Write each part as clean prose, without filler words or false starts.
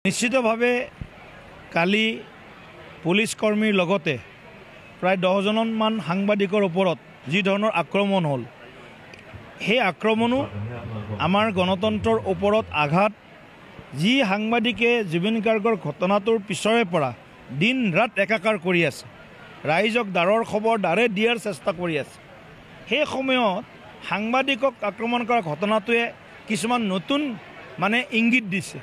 নিশ্চিতভাৱে কালি পুলিচ কৰ্মীৰ লগতে প্ৰায় 10জনমান সাংবাদিকৰ ওপৰত যি ধৰণৰ আক্ৰমণ হ'ল সেই আক্ৰমণো আমাৰ গণতন্ত্ৰৰ ওপৰত আঘাত। যি সাংবাদিকে জুবিন গাৰ্গৰ ঘটনাটোৰ পিছৰে পৰা দিন ৰাত একাকাৰ কৰি আছে, ৰাইজক দাৰৰ খবৰ দাৰে দিয়াৰ চেষ্টা কৰি আছে, সেই সময়ত সাংবাদিকক আক্ৰমণ কৰা ঘটনাটোৱে কিছুমান নতুন ইংগিত দিছে।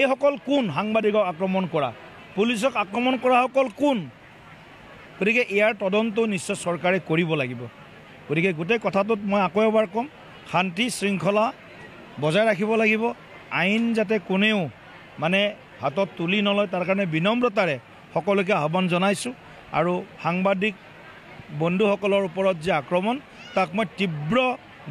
এইসকল কোন? সাংবাদিকক আক্ৰমণ কৰা, পুলিচক আক্ৰমণ কৰাসকল কোন? গতিকে ইয়াৰ তদন্ত নিশ্চয় চৰকাৰে কৰিব লাগিব। গতিকে গোটেই কথাটোত মই আকৌ এবাৰ ক'ম, শান্তি শৃংখলা বজাই ৰাখিব লাগিব। আইন যাতে কোনেও হাতত তুলি নলয় তাৰ কাৰণে বিনম্ৰতাৰে সকলোকে আহ্বান জনাইছোঁ। আৰু সাংবাদিক বন্ধুসকলৰ ওপৰত যে আক্ৰমণ তাক মই তীব্ৰ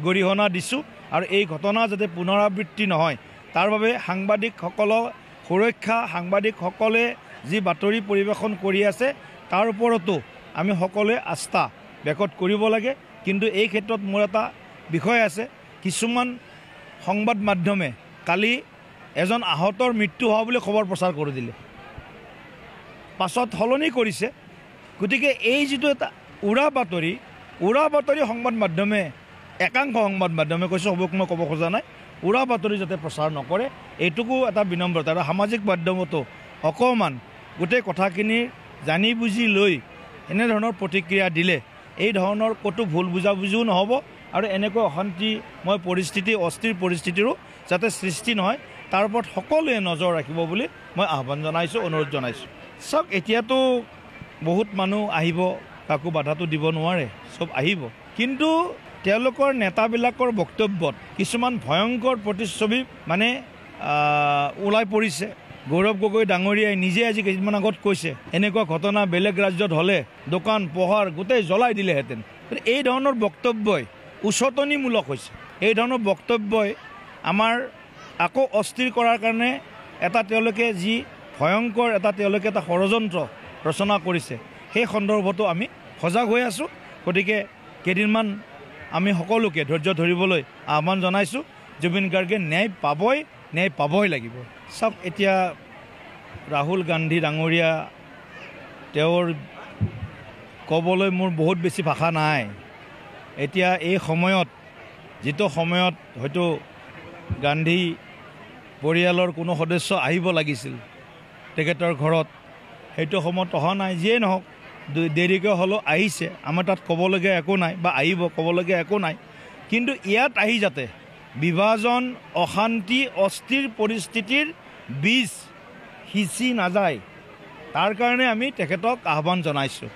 গৰিহণা দিছোঁ। আৰু এই ঘটনা যাতে পুনৰাবৃত্তি নহয় তাৰ বাবে সাংবাদিকসকলৰ সুৰক্ষা, সাংবাদিকসকলে যি বাতৰি পৰিৱেশন কৰি আছে তাৰ ওপৰতো আমি সকলোৱে আস্থা ব্যক্ত কৰিব লাগে। কিন্তু এই ক্ষেত্ৰত মোৰ এটা বিষয় আছে, কিছুমান সংবাদ মাধ্যমে কালি এজন আহতৰ মৃত্যু হোৱা বুলি খবৰ প্ৰচাৰ কৰি দিলে, পাছত সলনি কৰিছে। গতিকে এই যিটো এটা উৰা বাতৰি সংবাদ মাধ্যমে, একাংশ সংবাদ মাধ্যমে কৈছোঁ, সবক মই ক'ব খোজা নাই, উৰা বাতৰি যাতে প্ৰচাৰ নকৰে এইটোকো এটা বিনম্ৰতা। আৰু সামাজিক মাধ্যমতো অকণমান গোটেই কথাখিনি জানি বুজি লৈ এনেধৰণৰ প্ৰতিক্ৰিয়া দিলে এই ধৰণৰ ক'তো ভুল বুজাবুজিও নহ'ব আৰু এনেকৈ অশান্তিময় পৰিস্থিতি, অস্থিৰ পৰিস্থিতিৰো যাতে সৃষ্টি নহয় তাৰ ওপৰত সকলোৱে নজৰ ৰাখিব বুলি মই আহ্বান জনাইছোঁ, অনুৰোধ জনাইছোঁ। চাওক, এতিয়াতো বহুত মানুহ আহিব, কাকো বাধাটো দিব নোৱাৰে, চব আহিব। কিন্তু তেওঁলোকৰ নেতাবিলাকৰ বক্তব্যত কিছুমান ভয়ংকৰ প্ৰতিচ্ছবি ওলাই পৰিছে। গৌৰৱ গগৈ ডাঙৰীয়াই নিজে আজি কেইদিনমান আগত কৈছে, এনেকুৱা ঘটনা বেলেগ ৰাজ্যত হ'লে দোকান পোহাৰ গোটেই জ্বলাই দিলেহেঁতেন। এই ধৰণৰ বক্তব্যই উচতনিমূলক হৈছে। এই ধৰণৰ বক্তব্যই আমাৰ আকৌ অস্থিৰ কৰাৰ কাৰণে তেওঁলোকে যি ভয়ংকৰ তেওঁলোকে এটা ষড়যন্ত্ৰ ৰচনা কৰিছে, সেই সন্দৰ্ভতো আমি সজাগ হৈ আছোঁ। গতিকে কেইদিনমান আমি সকলোকে ধৈৰ্য ধৰিবলৈ আহ্বান জনাইছোঁ। জুবিন গাৰ্গে ন্যায় পাবই লাগিব। চাওক, এতিয়া ৰাহুল গান্ধী ডাঙৰীয়া তেওঁৰ ক'বলৈ মোৰ বহুত বেছি ভাষা নাই। এতিয়া এই সময়ত, যিটো সময়ত হয়তো গান্ধী পৰিয়ালৰ কোনো সদস্য আহিব লাগিছিল তেখেতৰ ঘৰত, সেইটো সময়ত অহা নাই। যিয়েই নহওক, দেৰিকৈ হ'লেও আহিছে, আমাৰ তাত ক'বলগীয়া একো নাই বা আহিব ক'বলগীয়া একো নাই। কিন্তু ইয়াত আহি যাতে বিভাজন, অশান্তি, অস্থিৰ পৰিস্থিতিৰ বীজ সিঁচি নাযায় তাৰ কাৰণে আমি তেখেতক আহ্বান জনাইছোঁ।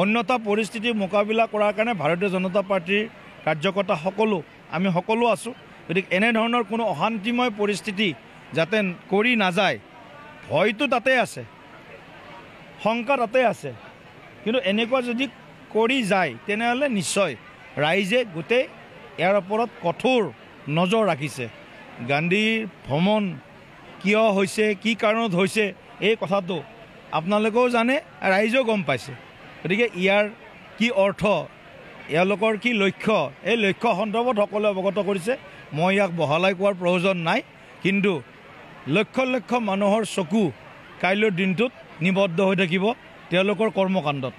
অন্যথা পৰিস্থিতিৰ মোকাবিলা কৰাৰ কাৰণে ভাৰতীয় জনতা পাৰ্টীৰ কাৰ্যকৰ্তা আমি সকলো আছোঁ। গতিকে এনেধৰণৰ কোনো অশান্তিময় পৰিস্থিতি যাতে কৰি নাযায়, ভয়টো তাতে আছে, শংকা তাতে আছে। কিন্তু এনেকুৱা যদি কৰি যায় তেনেহ'লে নিশ্চয় ৰাইজে গোটেই ইয়াৰ ওপৰত কঠোৰ নজৰ ৰাখিছে। গান্ধীৰ ভ্ৰমণ কিয় হৈছে, কি কাৰণত হৈছে, এই কথাটো আপোনালোকেও জানে, ৰাইজেও গম পাইছে। গতিকে ইয়াৰ কি অৰ্থ, এওঁলোকৰ কি লক্ষ্য, এই লক্ষ্য সন্দৰ্ভত সকলোৱে অৱগত কৰিছে। মই ইয়াক বহলাই কোৱাৰ প্ৰয়োজন নাই। কিন্তু লক্ষ লক্ষ মানুহৰ চকু কাইলৈৰ দিনটোত নিবদ্ধ হৈ থাকিব তেওঁলোকৰ কৰ্মকাণ্ডত।